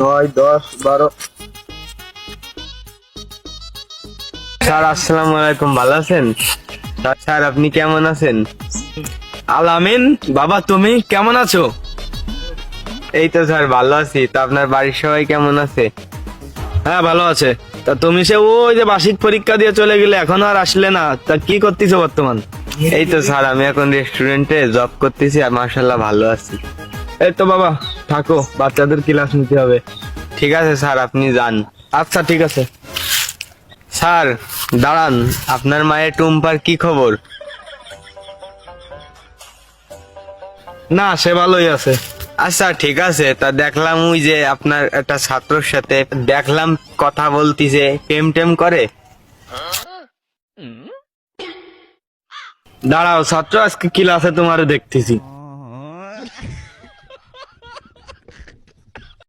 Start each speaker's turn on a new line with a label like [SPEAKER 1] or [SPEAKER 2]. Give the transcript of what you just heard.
[SPEAKER 1] 9, 10, 12।
[SPEAKER 2] Sir আসসালামু আলাইকুম, ভালো আছেন? স্যার আপনি কেমন আছেন?
[SPEAKER 3] আলামিন, বাবা তুমি কেমন আছো?
[SPEAKER 2] এই তো স্যার ভালো আছি। তো আপনার বাড়ির সবাই কেমন আছে?
[SPEAKER 3] হ্যাঁ ভালো আছে। তা তুমি সে ওই যে বার্ষিক পরীক্ষা দিয়ে চলে গেলে, এখনো আর আসলে না, তা কি করতেছো বর্তমান?
[SPEAKER 2] এই তো স্যার আমি এখন রেস্টুরেন্টে জব করতেছি আর মাশাআল্লাহ ভালো আছি।
[SPEAKER 3] এই তো বাবা থাকো, বাচ্চাদের ক্লাস নিতে হবে।
[SPEAKER 2] ঠিক আছে স্যার, আপনি যান।
[SPEAKER 3] আচ্ছা ঠিক আছে।
[SPEAKER 2] স্যার দাঁড়ান, আপনার মায়ের টুম্পার কি খবর?
[SPEAKER 3] না সে ভালোই আছে।
[SPEAKER 2] আচ্ছা ঠিক আছে। তা দেখলাম ওই যে আপনার একটা ছাত্রর সাথে দেখলাম কথা বলতিছে, টেম টেম করে।
[SPEAKER 3] দাঁড়াও ছাত্র, আজকে ক্লাসে তোমারে দেখতেছি।